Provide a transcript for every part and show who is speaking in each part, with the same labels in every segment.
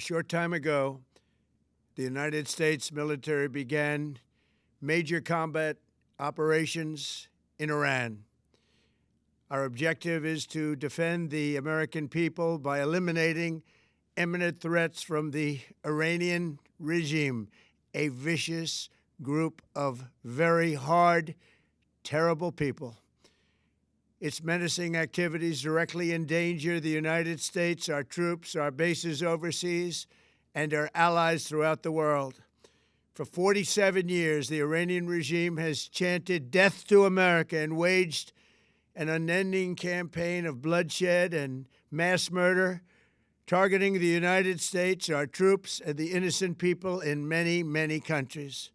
Speaker 1: A short time ago, the United States military began major combat operations in Iran. Our objective is to defend the American people by eliminating imminent threats from the Iranian regime, a vicious group of very hard, terrible people. Its menacing activities directly endanger the United States, our troops, our bases overseas, and our allies throughout the world. For 47 years, the Iranian regime has chanted death to America and waged an unending campaign of bloodshed and mass murder, targeting the United States, our troops, and the innocent people in many, many countries.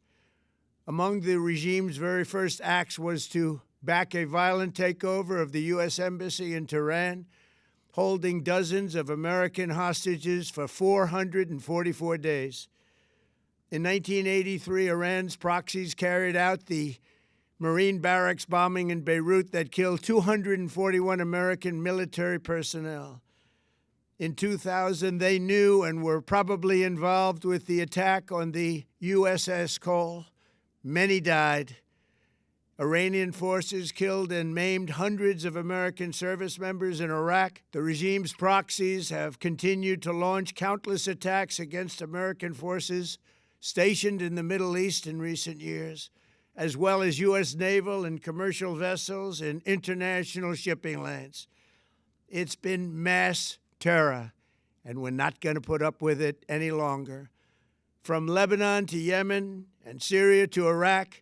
Speaker 1: Among the regime's very first acts was to back a violent takeover of the U.S. Embassy in Tehran, holding dozens of American hostages for 444 days. In 1983, Iran's proxies carried out the Marine barracks bombing in Beirut that killed 241 American military personnel. In 2000, they knew and were probably involved with the attack on the USS Cole. Many died. Iranian forces killed and maimed hundreds of American service members in Iraq. The regime's proxies have continued to launch countless attacks against American forces stationed in the Middle East in recent years, as well as U.S. naval and commercial vessels in international shipping lanes. It's been mass terror, and we're not going to put up with it any longer. From Lebanon to Yemen and Syria to Iraq,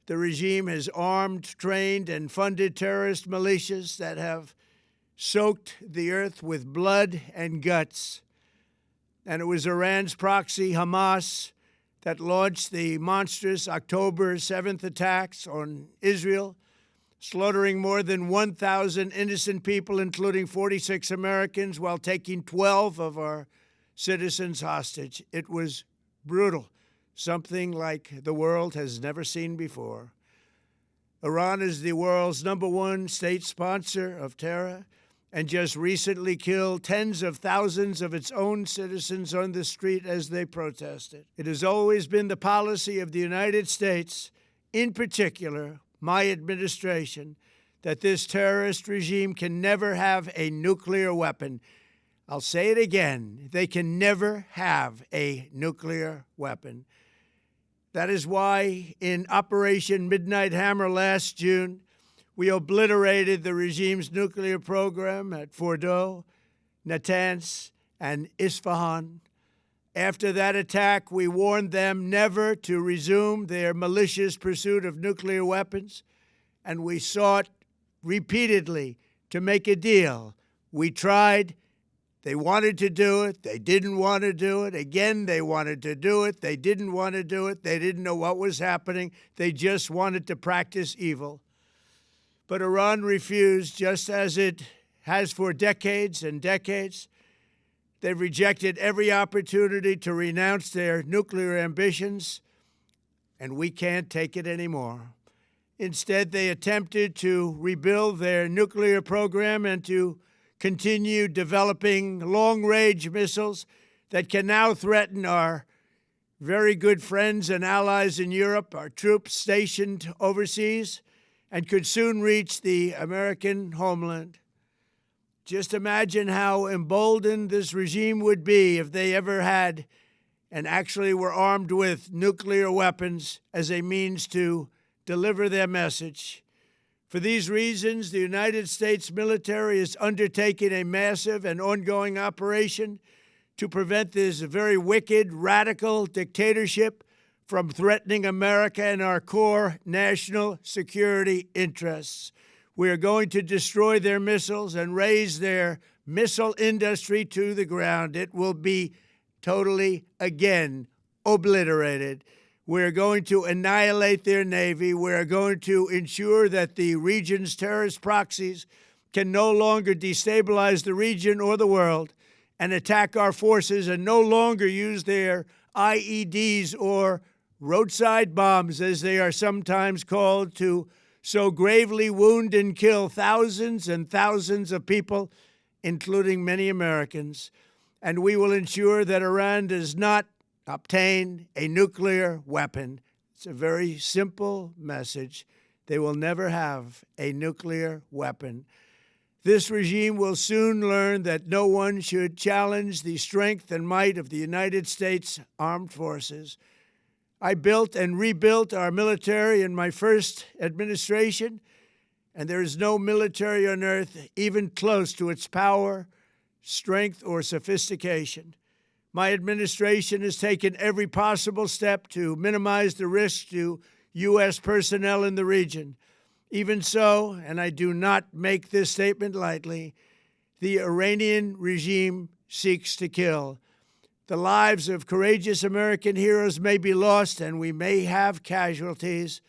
Speaker 1: the regime has armed, trained, and funded terrorist militias that have soaked the earth with blood and guts. And it was Iran's proxy, Hamas, that launched the monstrous October 7th attacks on Israel, slaughtering more than 1,000 innocent people, including 46 Americans, while taking 12 of our citizens hostage. It was brutal, something like the world has never seen before. Iran is the world's #1 state sponsor of terror and just recently killed tens of thousands of its own citizens on the street as they protested. It has always been the policy of the United States, in particular, my administration, that this terrorist regime can never have a nuclear weapon. I'll say it again, they can never have a nuclear weapon. That is why in Operation Midnight Hammer last June, we obliterated the regime's nuclear program at Fordow, Natanz, and Isfahan. After that attack, we warned them never to resume their malicious pursuit of nuclear weapons, and we sought repeatedly to make a deal. We tried. They wanted to do it. They didn't want to do it. Again, they wanted to do it. They didn't want to do it. They didn't know what was happening. They just wanted to practice evil. But Iran refused, just as it has for decades and decades. They've rejected every opportunity to renounce their nuclear ambitions, and we can't take it anymore. Instead, they attempted to rebuild their nuclear program and to continue developing long-range missiles that can now threaten our very good friends and allies in Europe, our troops stationed overseas, and could soon reach the American homeland. Just imagine how emboldened this regime would be if they ever had and actually were armed with nuclear weapons as a means to deliver their message. For these reasons, the United States military is undertaking a massive and ongoing operation to prevent this very wicked, radical dictatorship from threatening America and our core national security interests. We are going to destroy their missiles and raise their missile industry to the ground. It will be totally, again, obliterated. We're going to annihilate their Navy. We're going to ensure that the region's terrorist proxies can no longer destabilize the region or the world and attack our forces and no longer use their IEDs or roadside bombs, as they are sometimes called, to so gravely wound and kill thousands and thousands of people, including many Americans. and we will ensure that Iran does not obtain a nuclear weapon. It's a very simple message. They will never have a nuclear weapon. This regime will soon learn that no one should challenge the strength and might of the United States Armed Forces. I built and rebuilt our military in my first administration, and there is no military on earth even close to its power, strength, or sophistication. My administration has taken every possible step to minimize the risk to U.S. personnel in the region. Even so, and I do not make this statement lightly, the Iranian regime seeks to kill. The lives of courageous American heroes may be lost, and we may have casualties.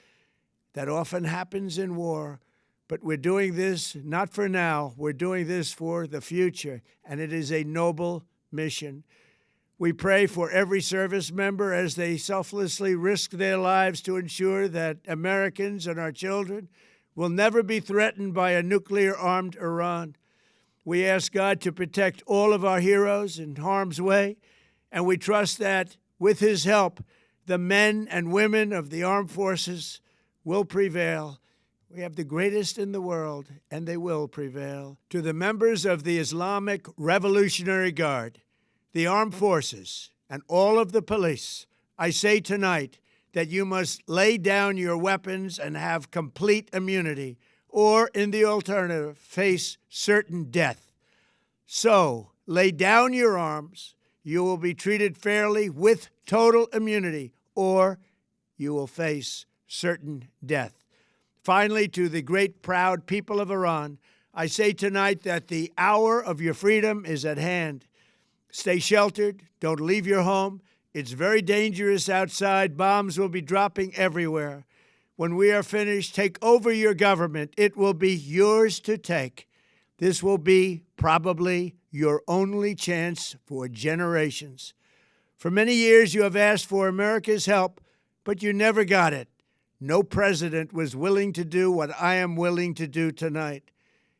Speaker 1: That often happens in war. But we're doing this not for now. We're doing this for the future, and it is a noble mission. We pray for every service member as they selflessly risk their lives to ensure that Americans and our children will never be threatened by a nuclear-armed Iran. We ask God to protect all of our heroes in harm's way, and we trust that, with His help, the men and women of the armed forces will prevail. We have the greatest in the world, and they will prevail. To the members of the Islamic Revolutionary Guard, the armed forces, and all of the police, I say tonight that you must lay down your weapons and have complete immunity, or, in the alternative, face certain death. So, lay down your arms. You will be treated fairly with total immunity, or you will face certain death. Finally, to the great, proud people of Iran, I say tonight that the hour of your freedom is at hand. Stay sheltered. Don't leave your home. It's very dangerous outside. Bombs will be dropping everywhere. When we are finished, take over your government. It will be yours to take. This will be probably your only chance for generations. For many years, you have asked for America's help, but you never got it. No president was willing to do what I am willing to do tonight.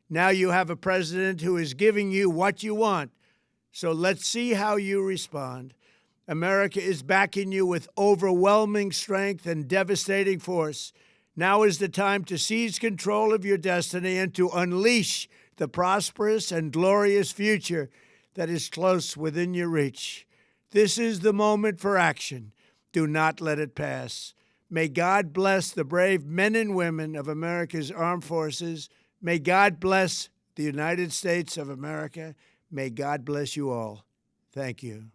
Speaker 1: Now you have a president who is giving you what you want. So let's see how you respond. America is backing you with overwhelming strength and devastating force. Now is the time to seize control of your destiny and to unleash the prosperous and glorious future that is close within your reach. This is the moment for action. Do not let it pass. May God bless the brave men and women of America's armed forces. May God bless the United States of America. May God bless you all. Thank you.